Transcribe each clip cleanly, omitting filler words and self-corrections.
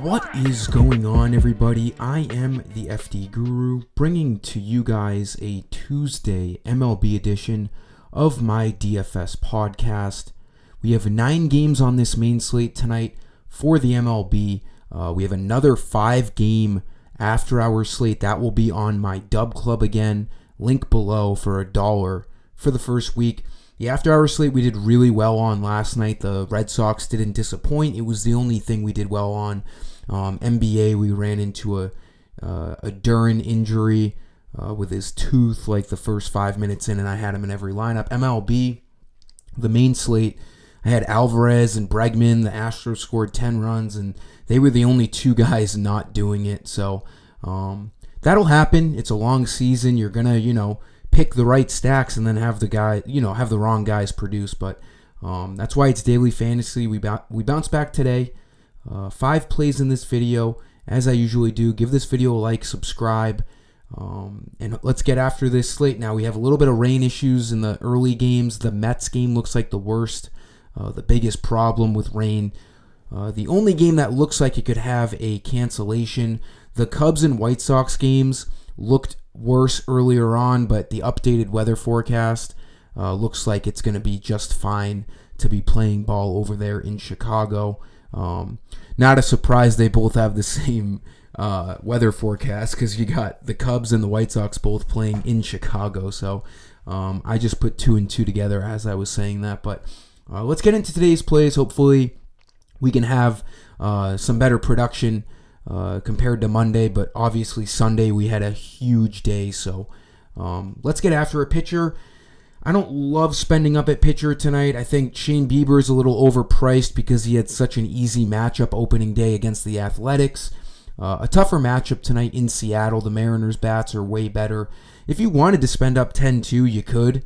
What is going on, everybody? I am the FDGURU, bringing to you guys a Tuesday MLB edition of my DFS podcast. We have 9 games on this main slate tonight for the MLB. We have another 5-game after-hour slate that will be on my Dub Club again. Link below for $1 for the first week. The after-hour slate we did really well on last night. The Red Sox didn't disappoint. It was the only thing we did well on. NBA, we ran into a Duran injury with his tooth like the first 5 minutes in, and I had him in every lineup. MLB, the main slate, I had Alvarez and Bregman. The Astros scored 10 runs, and they were the only 2 guys not doing it. So that'll happen. It's a long season. You're gonna, pick the right stacks and then have the wrong guys produce. But that's why it's daily fantasy. We bounce back today. 5 plays in this video, as I usually do. Give this video a like, subscribe, and let's get after this slate. Now, we have a little bit of rain issues in the early games. The Mets game looks like the worst, the biggest problem with rain. The only game that looks like it could have a cancellation, the Cubs and White Sox games looked worse earlier on, but the updated weather forecast looks like it's going to be just fine to be playing ball over there in Chicago. Not a surprise they both have the same weather forecast, because you got the Cubs and the White Sox both playing in Chicago. So I just put 2 and 2 together as I was saying that. But let's get into today's plays. Hopefully we can have some better production compared to Monday, but obviously Sunday we had a huge day. So let's get after a pitcher. I don't love spending up at pitcher tonight. I think Shane Bieber is a little overpriced because he had such an easy matchup opening day against the Athletics. A tougher matchup tonight in Seattle. The Mariners' bats are way better. If you wanted to spend up 10-2, you could.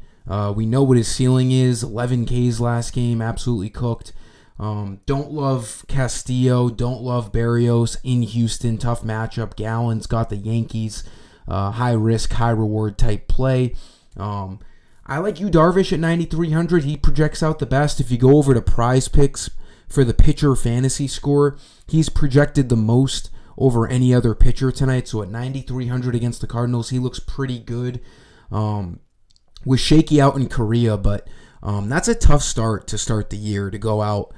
We know what his ceiling is. 11 Ks last game, absolutely cooked. Don't love Castillo. Don't love Berrios in Houston. Tough matchup. Gallen's got the Yankees. High risk, high reward type play. I like Yu Darvish at 9,300. He projects out the best. If you go over to Prize Picks for the pitcher fantasy score, he's projected the most over any other pitcher tonight. So at 9,300 against the Cardinals, he looks pretty good. Was shaky out in Korea, but that's a tough start to start the year, to go out,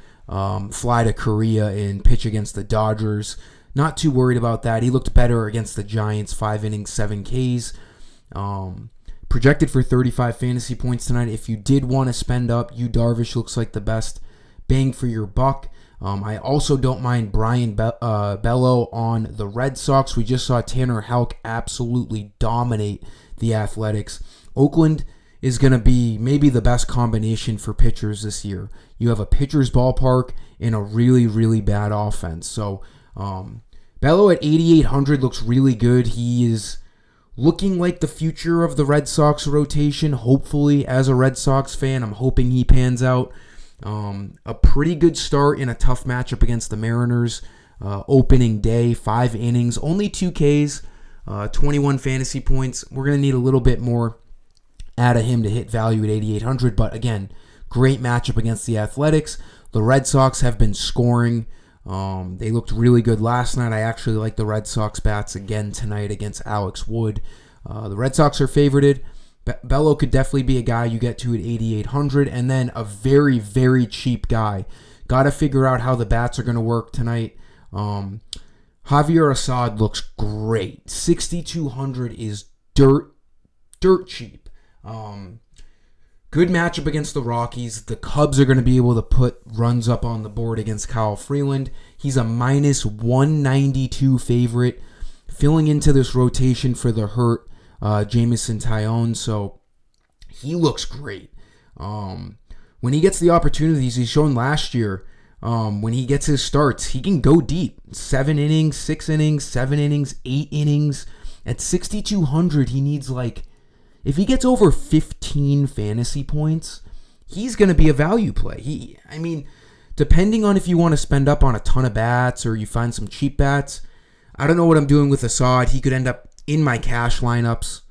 fly to Korea and pitch against the Dodgers. Not too worried about that. He looked better against the Giants, 5 innings, 7 Ks. Projected for 35 fantasy points tonight. If you did want to spend up, Yu Darvish looks like the best bang for your buck. I also don't mind Brian Bello on the Red Sox. We just saw Tanner Houck absolutely dominate the Athletics. Oakland is going to be maybe the best combination for pitchers this year. You have a pitcher's ballpark and a really, really bad offense. So Bello at 8,800 looks really good. He is looking like the future of the Red Sox rotation. Hopefully, as a Red Sox fan, I'm hoping he pans out. A pretty good start in a tough matchup against the Mariners. Opening day, 5 innings, only 2 Ks, 21 fantasy points. We're going to need a little bit more out of him to hit value at 8,800. But again, great matchup against the Athletics. The Red Sox have been scoring. They looked really good last night. I actually like the Red Sox bats again tonight against Alex Wood. The Red Sox are favorited. Bello could definitely be a guy you get to at 8,800. And then a very, very cheap guy. Got to figure out how the bats are going to work tonight. Javier Assad looks great. 6,200 is dirt cheap. Good matchup against the Rockies. The Cubs are going to be able to put runs up on the board against Kyle Freeland. He's a minus 192 favorite, filling into this rotation for the hurt Jameson Taillon. So he looks great. When he gets the opportunities he's shown last year, when he gets his starts, he can go deep. 7 innings, 6 innings, 7 innings, 8 innings. At 6,200, he needs if he gets over 15 fantasy points, he's going to be a value play. Depending on if you want to spend up on a ton of bats or you find some cheap bats, I don't know what I'm doing with Assad. He could end up in my cash lineups,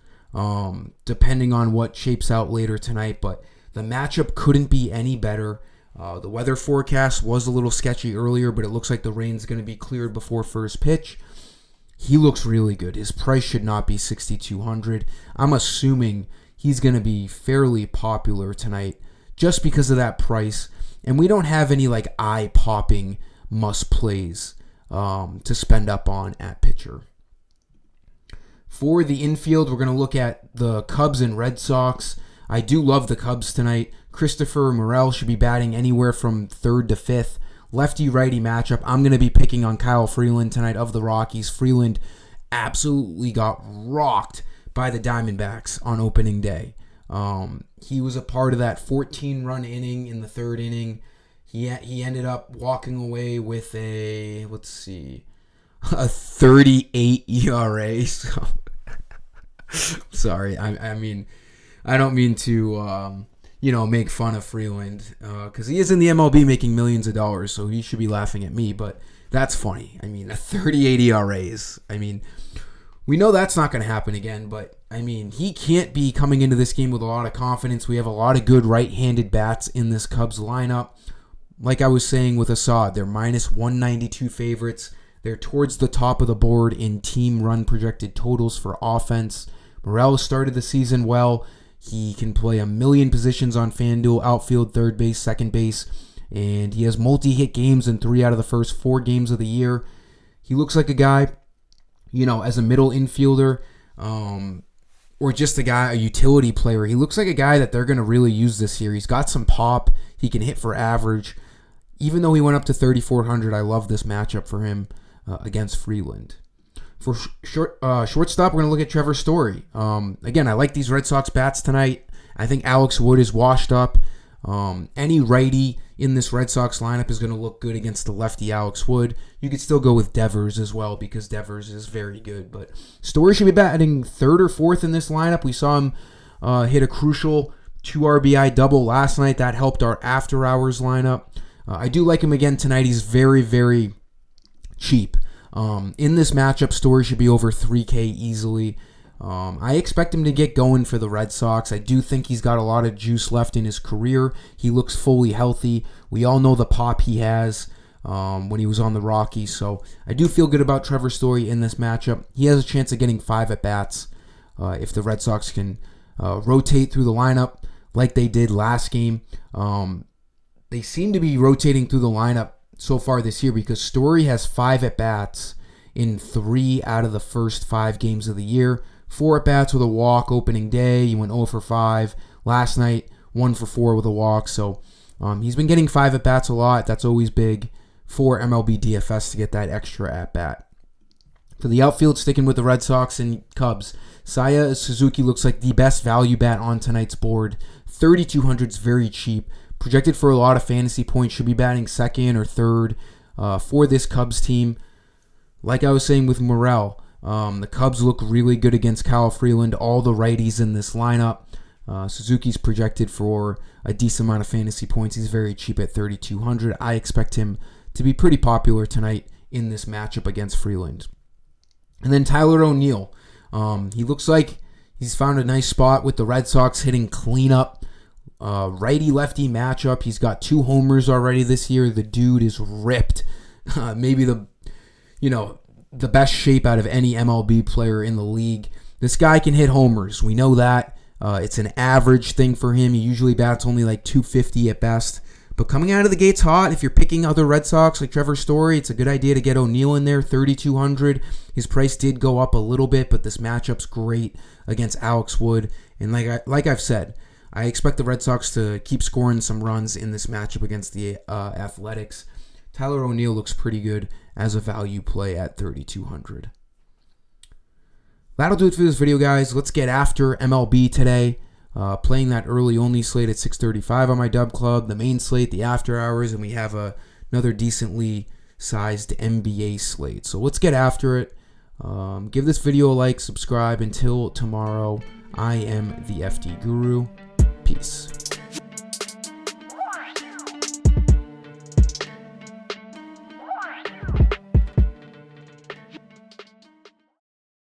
depending on what shapes out later tonight. But the matchup couldn't be any better. The weather forecast was a little sketchy earlier, but it looks like the rain's going to be cleared before first pitch. He looks really good. His price should not be $6,200. I'm assuming he's going to be fairly popular tonight just because of that price. And we don't have any like eye-popping must plays to spend up on at pitcher. For the infield, we're going to look at the Cubs and Red Sox. I do love the Cubs tonight. Christopher Morel should be batting anywhere from 3rd to 5th. Lefty-righty matchup. I'm going to be picking on Kyle Freeland tonight of the Rockies. Freeland absolutely got rocked by the Diamondbacks on opening day. He was a part of that 14-run inning in the 3rd inning. He ended up walking away with a 38 ERA. So sorry, I mean, I don't mean to make fun of Freeland because he is in the MLB making millions of dollars, so he should be laughing at me. But that's funny. I mean, a 38 ERAs. I mean, we know that's not going to happen again, but I mean, he can't be coming into this game with a lot of confidence. We have a lot of good right-handed bats in this Cubs lineup. Like I was saying with Assad, they're minus 192 favorites. They're towards the top of the board in team run projected totals for offense. Morel started the season well. He can play a million positions on FanDuel, outfield, third base, second base, and he has multi-hit games in 3 out of the first 4 games of the year. He looks like a guy, as a middle infielder, or just a utility player. He looks like a guy that they're going to really use this year. He's got some pop. He can hit for average. Even though he went up to 3,400, I love this matchup for him against Freeland. For shortstop, we're going to look at Trevor Story. Again, I like these Red Sox bats tonight. I think Alex Wood is washed up. Any righty in this Red Sox lineup is going to look good against the lefty Alex Wood. You could still go with Devers as well because Devers is very good. But Story should be batting 3rd or 4th in this lineup. We saw him hit a crucial 2 RBI double last night. That helped our after-hours lineup. I do like him again tonight. He's very, very cheap. In this matchup, Story should be over 3K easily. I expect him to get going for the Red Sox. I do think he's got a lot of juice left in his career. He looks fully healthy. We all know the pop he has when he was on the Rockies. So I do feel good about Trevor Story in this matchup. He has a chance of getting 5 at-bats if the Red Sox can rotate through the lineup like they did last game. They seem to be rotating through the lineup so far this year because Story has 5 at-bats in 3 out of the first 5 games of the year. 4 at-bats with a walk opening day. He went 0 for 5. Last night, 1 for 4 with a walk. So he's been getting 5 at-bats a lot. That's always big for MLB DFS to get that extra at-bat. For the outfield, sticking with the Red Sox and Cubs, Seiya Suzuki looks like the best value bat on tonight's board. 3,200 is very cheap. Projected for a lot of fantasy points, should be batting 2nd or 3rd for this Cubs team. Like I was saying with Morel, the Cubs look really good against Kyle Freeland, all the righties in this lineup. Suzuki's projected for a decent amount of fantasy points. He's very cheap at 3,200. I expect him to be pretty popular tonight in this matchup against Freeland. And then Tyler O'Neill. He looks like he's found a nice spot with the Red Sox hitting cleanup. Righty-lefty matchup. He's got 2 homers already this year. The dude is ripped. Maybe the best shape out of any MLB player in the league. This guy can hit homers. We know that. It's an average thing for him. He usually bats only like 250 at best. But coming out of the gates hot, if you're picking other Red Sox like Trevor Story, it's a good idea to get O'Neill in there, 3,200. His price did go up a little bit, but this matchup's great against Alex Wood. And like I've said, I expect the Red Sox to keep scoring some runs in this matchup against the Athletics. Tyler O'Neill looks pretty good as a value play at 3,200. That'll do it for this video, guys. Let's get after MLB today. Playing that early-only slate at 6:35 on my Dub Club, the main slate, the after hours, and we have another decently sized NBA slate. So let's get after it. Give this video a like, subscribe. Until tomorrow, I am the FD Guru. Peace.